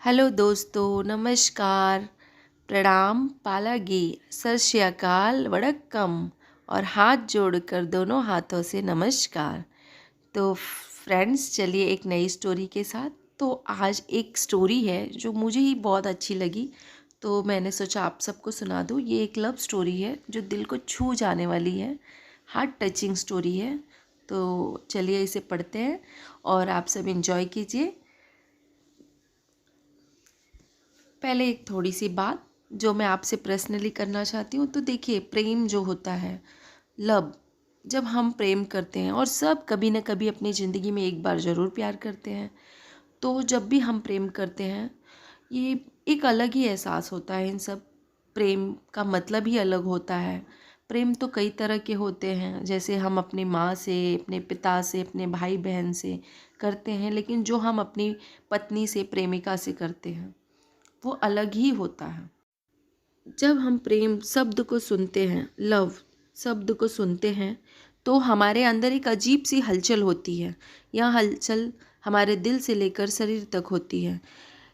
Hello दोस्तों, नमस्कार, प्रणाम, पालागी, सत श्री अकाल, वड़क्कम और हाथ जोड़कर दोनों हाथों से नमस्कार। तो फ्रेंड्स, चलिए एक नई स्टोरी के साथ। तो आज एक स्टोरी है जो मुझे ही बहुत अच्छी लगी, तो मैंने सोचा आप सबको सुना दूँ। ये एक लव स्टोरी है जो दिल को छू जाने वाली है, हार्ट टचिंग स्टोरी है। तो चलिए इसे पढ़ते हैं और आप सब एंजॉय कीजिए। पहले एक थोड़ी सी बात जो मैं आपसे पर्सनली करना चाहती हूँ। तो देखिए, प्रेम जो होता है, लव, जब हम प्रेम करते हैं, और सब कभी ना कभी अपनी ज़िंदगी में एक बार ज़रूर प्यार करते हैं, तो जब भी हम प्रेम करते हैं, ये एक अलग ही एहसास होता है। इन सब प्रेम का मतलब ही अलग होता है। प्रेम तो कई तरह के होते हैं, जैसे हम अपनी माँ से, अपने पिता से, अपने भाई बहन से करते हैं, लेकिन जो हम अपनी पत्नी से, प्रेमिका से करते हैं, वो अलग ही होता है। जब हम प्रेम शब्द को सुनते हैं, लव शब्द को सुनते हैं, तो हमारे अंदर एक अजीब सी हलचल होती है। यह हलचल हमारे दिल से लेकर शरीर तक होती है।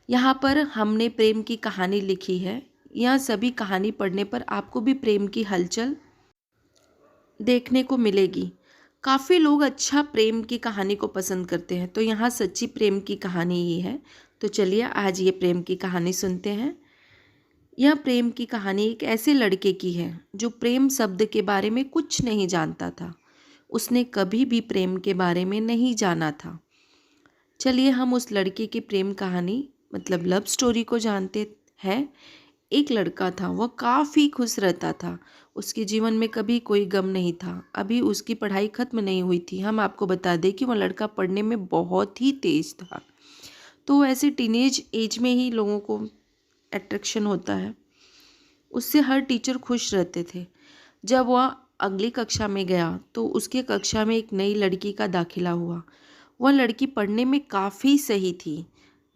यहाँ पर हमने प्रेम की कहानी लिखी है। यह सभी कहानी पढ़ने पर आपको भी प्रेम की हलचल देखने को मिलेगी। काफ़ी लोग अच्छा प्रेम की कहानी को पसंद करते हैं, तो यहाँ सच्ची प्रेम की कहानी ही है। तो चलिए आज ये प्रेम की कहानी सुनते हैं। यह प्रेम की कहानी एक ऐसे लड़के की है जो प्रेम शब्द के बारे में कुछ नहीं जानता था। उसने कभी भी प्रेम के बारे में नहीं जाना था। चलिए हम उस लड़के की प्रेम कहानी, मतलब लव स्टोरी को जानते हैं। एक लड़का था, वह काफ़ी खुश रहता था। उसके जीवन में कभी कोई गम नहीं था। अभी उसकी पढ़ाई खत्म नहीं हुई थी। हम आपको बता दें कि वह लड़का पढ़ने में बहुत ही तेज था। तो ऐसे टीनेज एज में ही लोगों को अट्रैक्शन होता है। उससे हर टीचर खुश रहते थे। जब वह अगली कक्षा में गया तो उसके कक्षा में एक नई लड़की का दाखिला हुआ। वह लड़की पढ़ने में काफ़ी सही थी,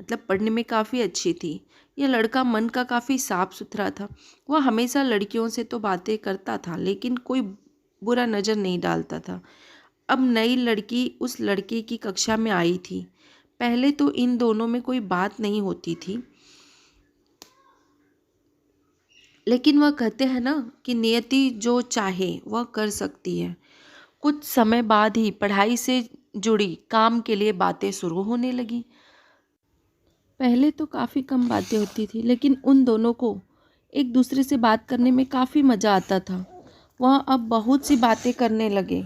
मतलब पढ़ने में काफ़ी अच्छी थी। यह लड़का मन का काफ़ी साफ सुथरा था। वह हमेशा लड़कियों से तो बातें करता था, लेकिन कोई बुरा नज़र नहीं डालता था। अब नई लड़की उस लड़के की कक्षा में आई थी। पहले तो इन दोनों में कोई बात नहीं होती थी, लेकिन वह कहते हैं ना कि नियति जो चाहे वह कर सकती है। कुछ समय बाद ही पढ़ाई से जुड़ी काम के लिए बातें शुरू होने लगी। पहले तो काफ़ी कम बातें होती थी, लेकिन उन दोनों को एक दूसरे से बात करने में काफ़ी मज़ा आता था। वह अब बहुत सी बातें करने लगे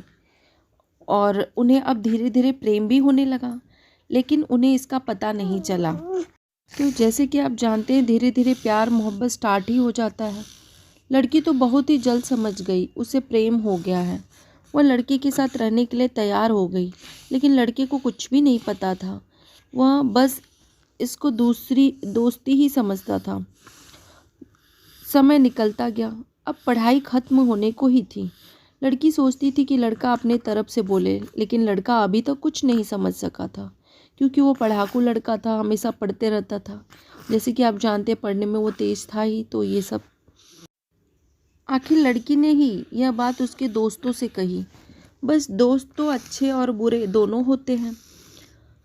और उन्हें अब धीरे धीरे प्रेम भी होने लगा, लेकिन उन्हें इसका पता नहीं चला। तो जैसे कि आप जानते हैं, धीरे धीरे प्यार मोहब्बत स्टार्ट ही हो जाता है। लड़की तो बहुत ही जल्द समझ गई, उसे प्रेम हो गया है। वह लड़के के साथ रहने के लिए तैयार हो गई, लेकिन लड़के को कुछ भी नहीं पता था। वह बस इसको दूसरी दोस्ती ही समझता था। समय निकलता गया। अब पढ़ाई खत्म होने को ही थी। लड़की सोचती थी कि लड़का अपने तरफ से बोले, लेकिन लड़का अभी तक कुछ नहीं समझ सका था, क्योंकि वो पढ़ाकू लड़का था, हमेशा पढ़ते रहता था। जैसे कि आप जानते हैं, पढ़ने में वो तेज था ही, तो ये सब। आखिर लड़की ने ही यह बात उसके दोस्तों से कही। बस दोस्त तो अच्छे और बुरे दोनों होते हैं,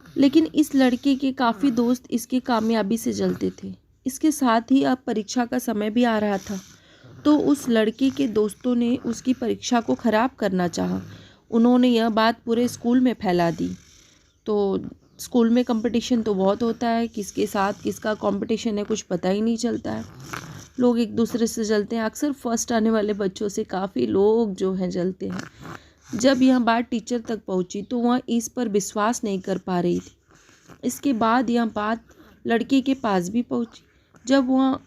लेकिन इस लड़के के काफ़ी दोस्त इसकी कामयाबी से जलते थे। इसके साथ ही अब परीक्षा का समय भी आ रहा था, तो उस लड़के के दोस्तों ने उसकी परीक्षा को ख़राब करना चाहा। उन्होंने यह बात पूरे स्कूल में फैला दी। तो स्कूल में कंपटीशन तो बहुत होता है, किसके साथ किसका कंपटीशन है कुछ पता ही नहीं चलता है। लोग एक दूसरे से जलते हैं। अक्सर फर्स्ट आने वाले बच्चों से काफ़ी लोग जो हैं जलते हैं। जब यह बात टीचर तक पहुंची तो वह इस पर विश्वास नहीं कर पा रही थी। इसके बाद यह बात लड़के के पास भी पहुंची। जब वह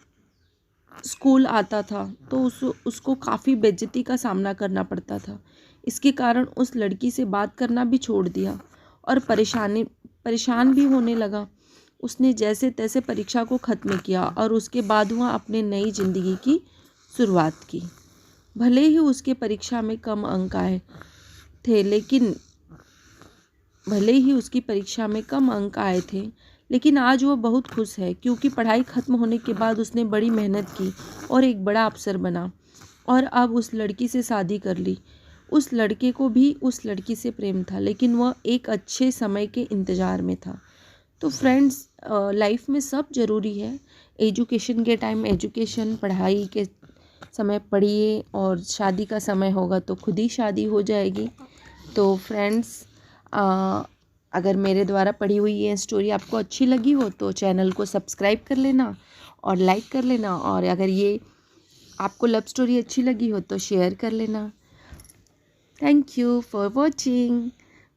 स्कूल आता था तो उसको काफ़ी बेइज्जती का सामना करना पड़ता था। इसके कारण उस लड़की से बात करना भी छोड़ दिया और परेशान भी होने लगा। उसने जैसे तैसे परीक्षा को ख़त्म किया और उसके बाद वह अपने नई ज़िंदगी की शुरुआत की। भले ही उसके परीक्षा में कम अंक आए थे, लेकिन भले ही उसकी परीक्षा में कम अंक आए थे, लेकिन आज वह बहुत खुश है, क्योंकि पढ़ाई ख़त्म होने के बाद उसने बड़ी मेहनत की और एक बड़ा अफसर बना और अब उस लड़की से शादी कर ली। उस लड़के को भी उस लड़की से प्रेम था, लेकिन वह एक अच्छे समय के इंतज़ार में था। तो फ्रेंड्स, लाइफ में सब ज़रूरी है। एजुकेशन के टाइम एजुकेशन, पढ़ाई के समय पढ़िए, और शादी का समय होगा तो खुद ही शादी हो जाएगी। तो फ्रेंड्स, अगर मेरे द्वारा पढ़ी हुई ये स्टोरी आपको अच्छी लगी हो तो चैनल को सब्सक्राइब कर लेना और लाइक कर लेना, और अगर ये आपको लव स्टोरी अच्छी लगी हो तो शेयर कर लेना। Thank you for watching.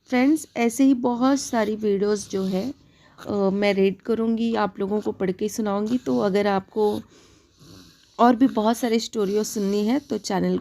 Friends, ऐसे ही बहुत सारी वीडियोस जो है मैं रीड करूँगी, आप लोगों को पढ़ के सुनाऊँगी। तो अगर आपको और भी बहुत सारी स्टोरीज सुननी है तो चैनल